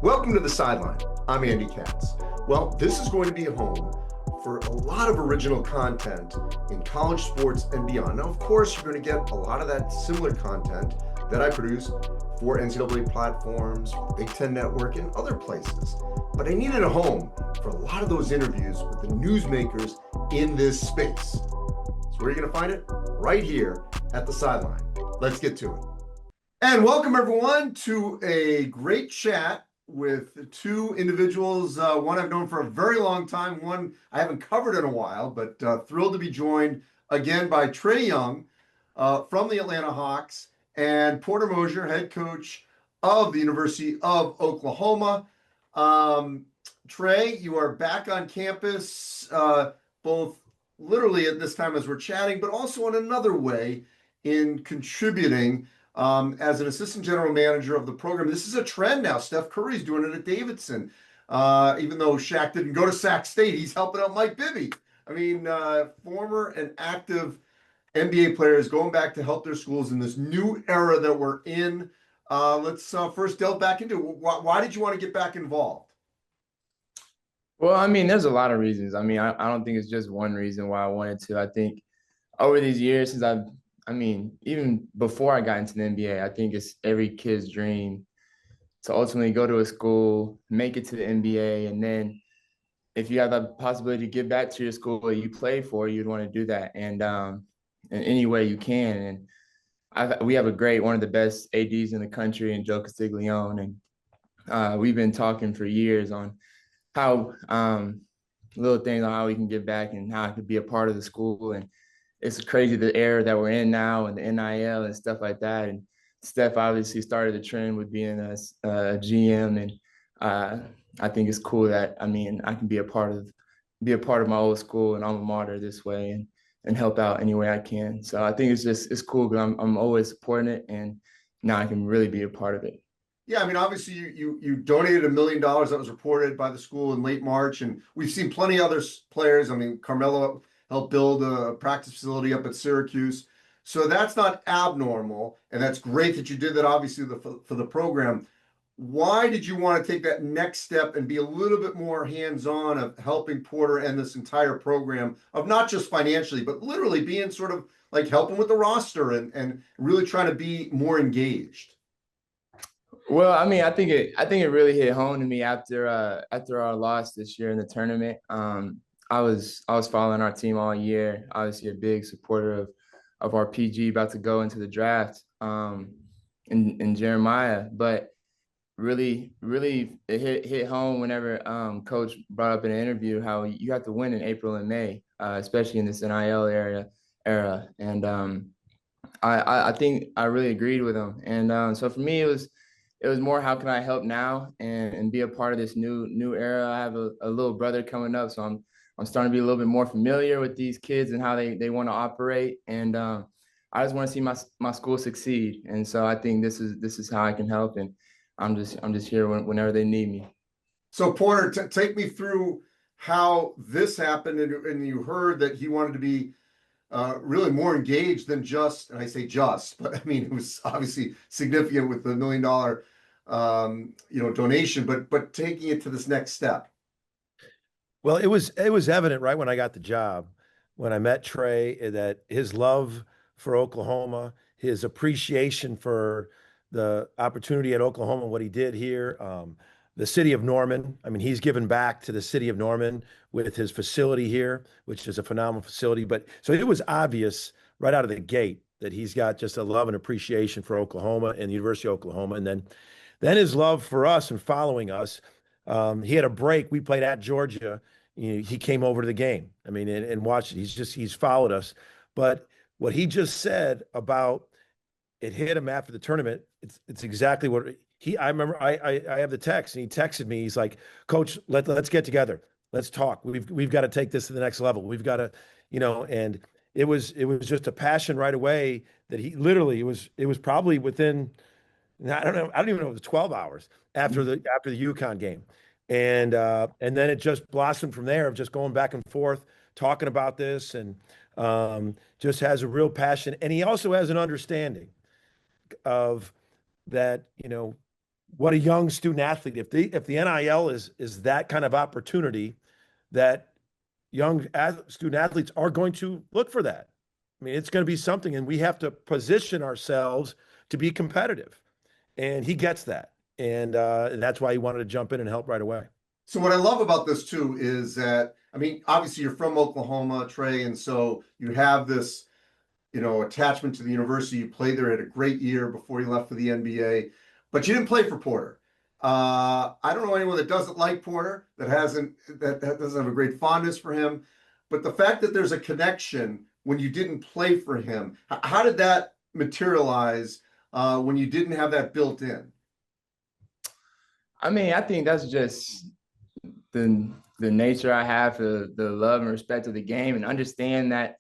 Welcome to the Sideline. I'm Andy Katz. Well, this is going to be a home for a lot of original content in college sports and beyond. Now, of course, you're going to get a lot of that similar content that I produce for NCAA platforms, Big Ten Network, and other places. But I needed a home for a lot of those interviews with the newsmakers in this space. So where are you going to find it? Right here at the Sideline. Let's get to it. And welcome, everyone, to a great chat with two individuals, one I've known for a very long time, one I haven't covered in a while, but thrilled to be joined again by Trae Young from the Atlanta Hawks and Porter Moser, head coach of the University of Oklahoma. Trae, you are back on campus, both literally at this time as we're chatting, but also in another way in contributing as an assistant general manager of the program. This is a trend now. Steph Curry's doing it at Davidson. Even though Shaq didn't go to Sac State, he's helping out Mike Bibby. I mean, former and active NBA players going back to help their schools in this new era that we're in. Let's first delve back into it. Why did you want to get back involved? Well, there's a lot of reasons. I don't think it's just one reason why I wanted to. I think over these years, even before I got into the NBA, I think it's every kid's dream to ultimately go to a school, make it to the NBA, and then if you have the possibility to give back to your school that you played for, you'd want to do that, and in any way you can. And we have one of the best ADs in the country, in Joe Castiglione, and we've been talking for years on how little things on how we can give back and how I could be a part of the school. And it's crazy the era that we're in now and the NIL and stuff like that. And Steph obviously started the trend with being a GM, and I think it's cool that I can be a part of my old school and alma mater this way and help out any way I can. So I think it's cool because I'm always supporting it, and now I can really be a part of it. Yeah, I mean, obviously you donated $1 million that was reported by the school in late March, and we've seen plenty of other players. I mean, Carmelo helped build a practice facility up at Syracuse, so that's not abnormal, and that's great that you did that. Obviously, for the program. Why did you want to take that next step and be a little bit more hands-on of helping Porter and this entire program, of not just financially, but literally being sort of like helping with the roster and really trying to be more engaged? Well, I think it really hit home to me after our loss this year in the tournament. I was following our team all year. Obviously, a big supporter of our PG about to go into the draft in Jeremiah. But really, really, it hit home whenever Coach brought up in an interview how you have to win in April and May, especially in this NIL era. And I think I really agreed with him. And so for me, it was more how can I help now and be a part of this new era. I have a little brother coming up, so I'm starting to be a little bit more familiar with these kids and how they want to operate. And I just want to see my school succeed. And so I think this is how I can help. And I'm just here whenever they need me. So Porter, take me through how this happened, and you heard that he wanted to be really more engaged than just, and I say just, but I mean it was obviously significant with the $1 million donation, but taking it to this next step. Well, it was evident right when I got the job, when I met Trae, that his love for Oklahoma, his appreciation for the opportunity at Oklahoma, what he did here, the city of Norman. I mean, he's given back to the city of Norman with his facility here, which is a phenomenal facility. But so it was obvious right out of the gate that he's got just a love and appreciation for Oklahoma and the University of Oklahoma. And then his love for us and following us. He had a break. We played at Georgia. He came over to the game. I mean, and watched it. He's followed us. But what he just said about it hit him after the tournament, it's exactly what I remember. I have the text, and he texted me. He's like, "Coach, let's get together. Let's talk. We've got to take this to the next level. We've got to, and it was just a passion right away that he literally it was probably within, I don't know, I don't even know if it was 12 hours after the UConn game. And then it just blossomed from there of just going back and forth, talking about this, and just has a real passion. And he also has an understanding of that, what a young student athlete. If the NIL is that kind of opportunity, that student athletes are going to look for that. I mean, it's going to be something, and we have to position ourselves to be competitive. And he gets that, and that's why he wanted to jump in and help right away. So what I love about this too is that, I mean, obviously you're from Oklahoma, Trae, and so you have this, attachment to the university. You played there, had a great year before you left for the NBA, but you didn't play for Porter. I don't know anyone that doesn't like Porter, that doesn't have a great fondness for him. But the fact that there's a connection when you didn't play for him, how did that materialize when you didn't have that built in? I mean, I think that's just the nature I have for the love and respect of the game, and understand that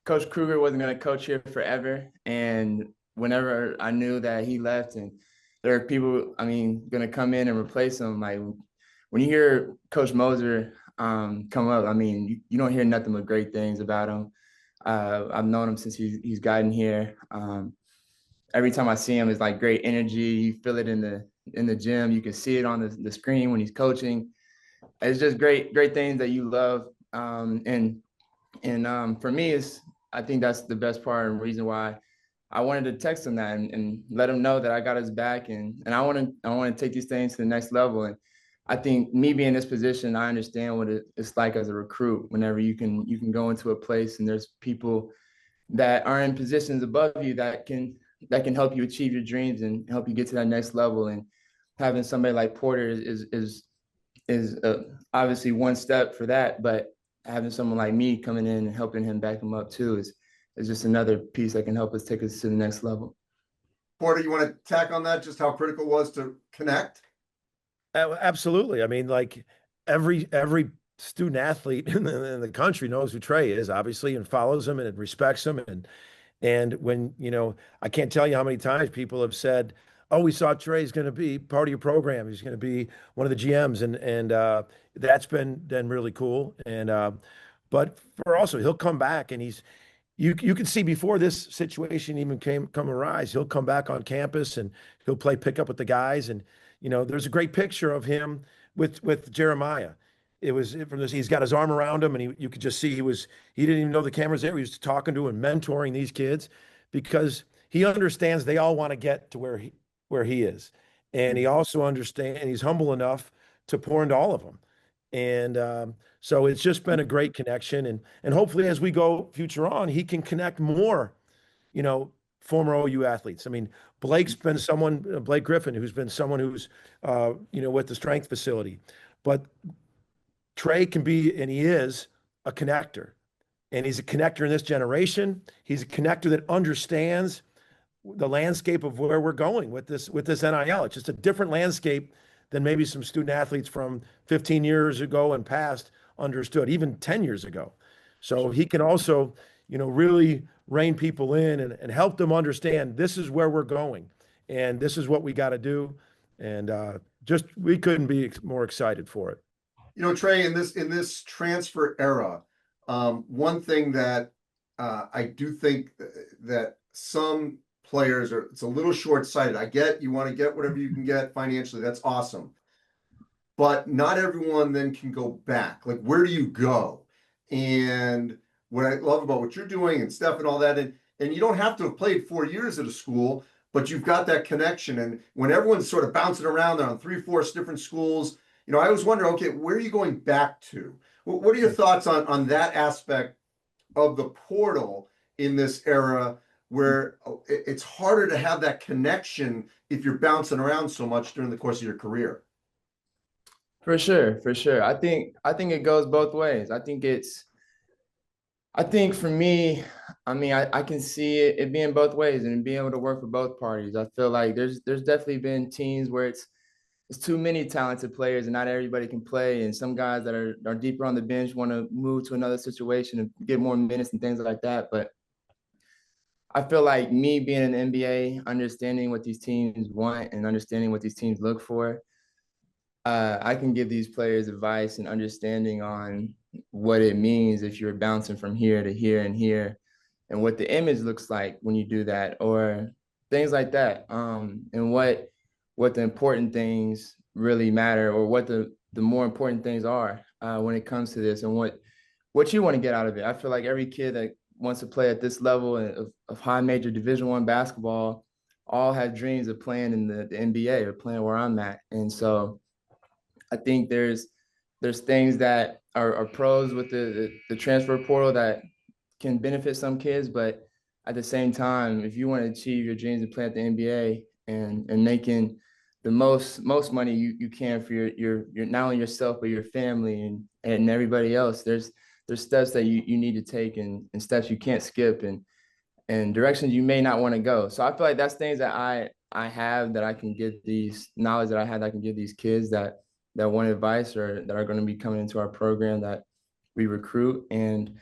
Coach Kruger wasn't going to coach here forever. And whenever I knew that he left and there are people, I mean, going to come in and replace him, like when you hear Coach Moser come up, I mean, you don't hear nothing but great things about him. I've known him since he's gotten here. Every time I see him, it's like great energy. You feel it in the gym. You can see it on the screen when he's coaching. It's just great things that you love. And for me, I think that's the best part and reason why I wanted to text him that and let him know that I got his back, and I want to take these things to the next level. And I think me being in this position, I understand what it's like as a recruit. Whenever you can go into a place and there's people that are in positions above you that can help you achieve your dreams and help you get to that next level. And having somebody like Porter is obviously one step for that, but having someone like me coming in and helping him back him up too is just another piece that can help us take us to the next level. Porter, you want to tack on that, just how critical it was to connect? Absolutely. I mean, like every student athlete in the country knows who Trae is, obviously, and follows him and respects him. And when, I can't tell you how many times people have said, "Oh, we saw Trae's going to be part of your program. He's going to be one of the GMs," and that's been really cool. And but for also, he'll come back, and you can see before this situation even come arise, he'll come back on campus and he'll play pickup with the guys. And there's a great picture of him with Jeremiah. It was from this. He's got his arm around him, and you could just see he didn't even know the camera's there. He was talking to and mentoring these kids because he understands they all want to get to where he is, and he also understands, and he's humble enough to pour into all of them. And so it's just been a great connection, and hopefully as we go future on, he can connect more, former OU athletes. I mean, Blake Griffin, who's been someone who's, with the strength facility, but Trae can be, and he is, a connector. And he's a connector in this generation. He's a connector that understands the landscape of where we're going with this NIL. It's just a different landscape than maybe some student athletes from 15 years ago and past understood, even 10 years ago. So he can also, really rein people in and help them understand this is where we're going and this is what we got to do. And we couldn't be more excited for it. Trae, in this transfer era, one thing that I do think that some players it's a little short-sighted. I get you want to get whatever you can get financially. That's awesome. But not everyone then can go back. Like, where do you go? And what I love about what you're doing and Steph and all that, and you don't have to have played 4 years at a school, but you've got that connection. And when everyone's sort of bouncing around, they're on 3-4 different schools. I always wonder, okay, where are you going back to? What are your thoughts on that aspect of the portal in this era where it's harder to have that connection if you're bouncing around so much during the course of your career? For sure. I think it goes both ways. I think for me, I mean, I can see it being both ways and being able to work for both parties. I feel like there's definitely been teams where it's too many talented players and not everybody can play. And some guys that are deeper on the bench want to move to another situation and get more minutes and things like that. But I feel like me being in the NBA, understanding what these teams want and understanding what these teams look for, I can give these players advice and understanding on what it means if you're bouncing from here to here and here, and what the image looks like when you do that, or things like that. And what the important things really matter, or what the more important things are when it comes to this, and what you want to get out of it. I feel like every kid that wants to play at this level of high major Division I basketball all have dreams of playing in the NBA or playing where I'm at. And so I think there's things that are pros with the transfer portal that can benefit some kids, but at the same time, if you want to achieve your dreams and play at the NBA and making the most money you can for your not only yourself but your family and everybody else, there's steps that you need to take, and steps you can't skip, and directions you may not want to go. So I feel like that's things that I have that I can give these knowledge that I had that I can give these kids that want advice or that are going to be coming into our program that we recruit. And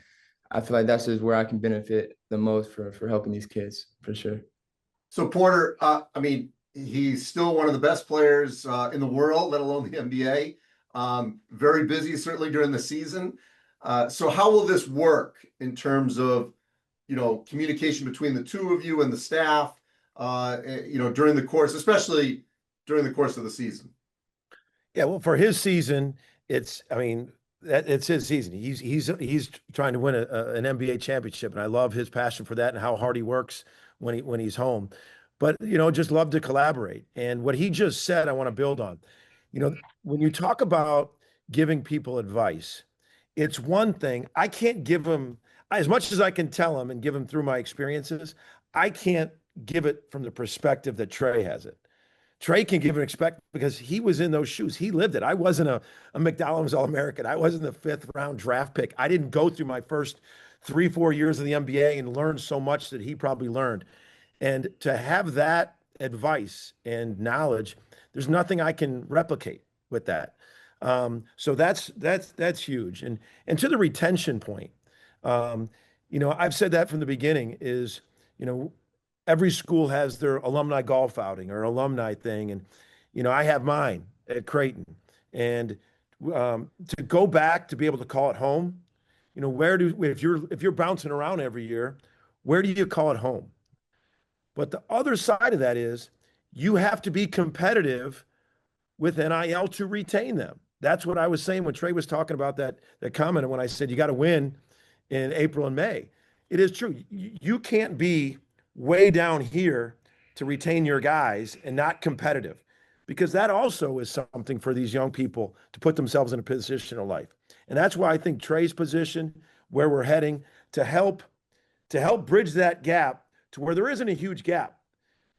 I feel like that's just where I can benefit the most for helping these kids, for sure. So Porter, I mean, he's still one of the best players in the world, let alone the NBA. Very busy, certainly during the season. So how will this work in terms of, communication between the two of you and the staff, during the course, especially during the course of the season? Yeah, well, for his season, it's his season. He's trying to win an NBA championship, and I love his passion for that and how hard he works when he's home. But just love to collaborate. And what he just said, I want to build on. When you talk about giving people advice, it's one thing. I can't give him as much as I can tell him and give him through my experiences. I can't give it from the perspective that Trae has it. Trae can give an expect because he was in those shoes. He lived it. I wasn't a McDonald's All-American. I wasn't the 5th round draft pick. I didn't go through my first 3-4 years of the NBA and learn so much that he probably learned. And to have that advice and knowledge, there's nothing I can replicate with that. So that's huge. And to the retention point, I've said that from the beginning is, every school has their alumni golf outing or alumni thing. And, I have mine at Creighton. And to go back to be able to call it home, if you're bouncing around every year, where do you call it home? But the other side of that is you have to be competitive with NIL to retain them. That's what I was saying when Trae was talking about that comment. And when I said you got to win in April and May, it is true. You can't be way down here to retain your guys and not competitive, because that also is something for these young people to put themselves in a position of life. And that's why I think Trae's position, where we're heading, to help bridge that gap to where there isn't a huge gap,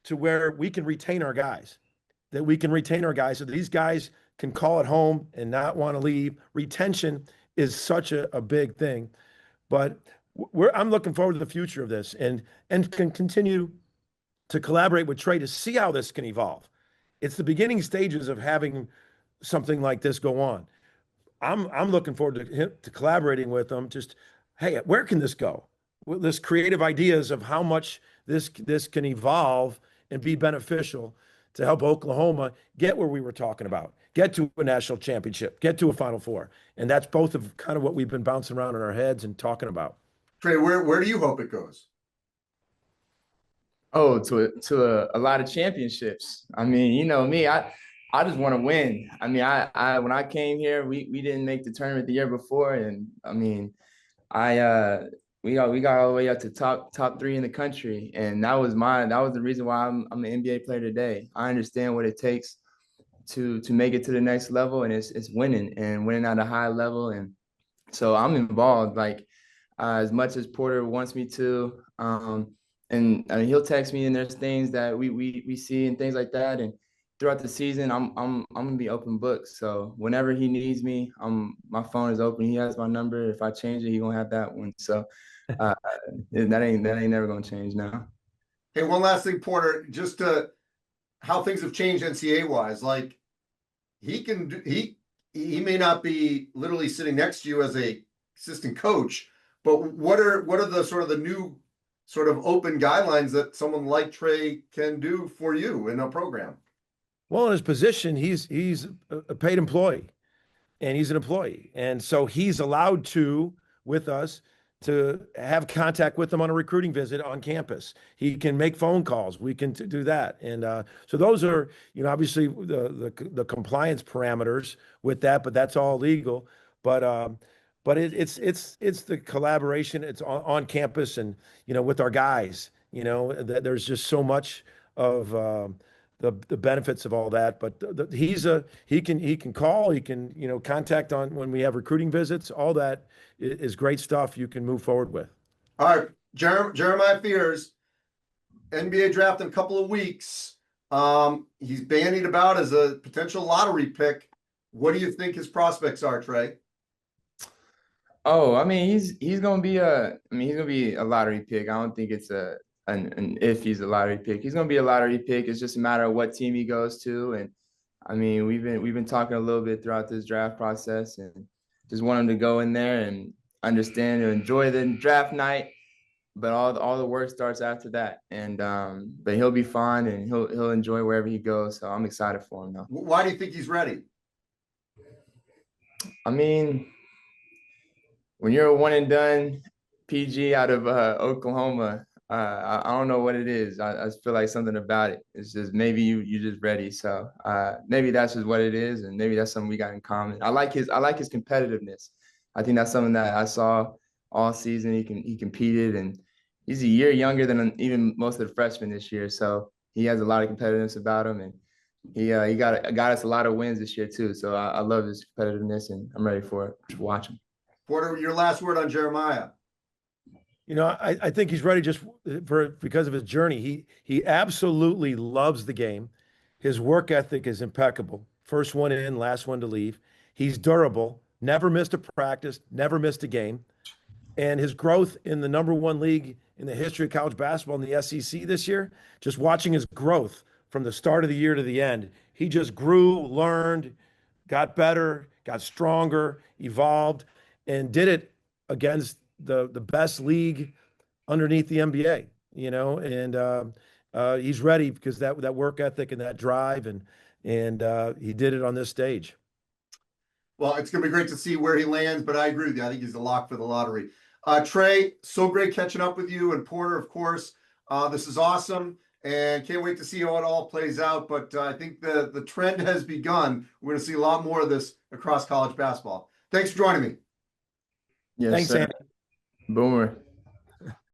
to where we can retain our guys, so that these guys can call it home and not want to leave. Retention is such a big thing, but I'm looking forward to the future of this and can continue to collaborate with Trae to see how this can evolve. It's the beginning stages of having something like this go on. I'm looking forward to collaborating with them. Just, hey, where can this go? Well, this creative ideas of how much this can evolve and be beneficial to help Oklahoma get where we were talking about, get to a national championship, get to a Final Four. And that's both of kind of what we've been bouncing around in our heads and talking about. Trae, where do you hope it goes? Oh, to a lot of championships. I mean, me, I just want to win. I mean, I when I came here, we didn't make the tournament the year before, and I mean, we got all the way up to top 3 in the country, and that was the reason why I'm an NBA player today. I understand what it takes to make it to the next level, and it's winning at a high level, and so I'm involved like as much as Porter wants me to. And I mean, he'll text me, and there's things that we see and things like that. And throughout the season, I'm gonna be open book. So whenever he needs me, my phone is open. He has my number. If I change it, he gonna have that one. So that ain't never gonna change now. Hey, one last thing, Porter, just how things have changed NCAA wise. Like he may not be literally sitting next to you as a assistant coach, but what are the sort of the new sort of open guidelines that someone like Trae can do for you in a program? Well, in his position, he's a paid employee, and he's an employee. And so he's allowed to, with us, to have contact with them on a recruiting visit on campus. He can make phone calls. We can do that. And so those are, obviously the compliance parameters with that, but that's all legal. But it's the collaboration. It's on campus and, with our guys, there's just so much of the benefits of all that. But he can call, he can, contact on when we have recruiting visits. All that is great stuff you can move forward with. All right, Jeremiah Fears, NBA draft in a couple of weeks. He's bandied about as a potential lottery pick. What do you think his prospects are, Trae? Oh, I mean, he's gonna be a lottery pick. I don't think it's an if he's a lottery pick. He's gonna be a lottery pick. It's just a matter of what team he goes to. And I mean, we've been talking a little bit throughout this draft process, and just want him to go in there and understand and enjoy the draft night. But all the work starts after that. And but he'll be fine and he'll enjoy wherever he goes. So I'm excited for him though. Why do you think he's ready? I mean, when you're a one and done PG out of Oklahoma, I don't know what it is. I feel like something about it. It's just maybe you're just ready. So maybe that's just what it is, and maybe that's something we got in common. I like his competitiveness. I think that's something that I saw all season. He competed, and he's a year younger than even most of the freshmen this year. So he has a lot of competitiveness about him, and he got us a lot of wins this year too. So I love his competitiveness, and I'm ready for it. Just watch him. Porter, your last word on Jeremiah. I think he's ready just because of his journey. He absolutely loves the game. His work ethic is impeccable. First one in, last one to leave. He's durable, never missed a practice, never missed a game. And his growth in the #1 league in the history of college basketball in the SEC this year, just watching his growth from the start of the year to the end, he just grew, learned, got better, got stronger, evolved, and did it against the best league underneath the NBA, and he's ready because that work ethic and that drive, and he did it on this stage. Well, it's going to be great to see where he lands, but I agree with you. I think he's a lock for the lottery. Trae, so great catching up with you, and Porter, of course. This is awesome, and can't wait to see how it all plays out. But I think the trend has begun. We're going to see a lot more of this across college basketball. Thanks for joining me. Yes, Thanks, sir. Andy. Boomer.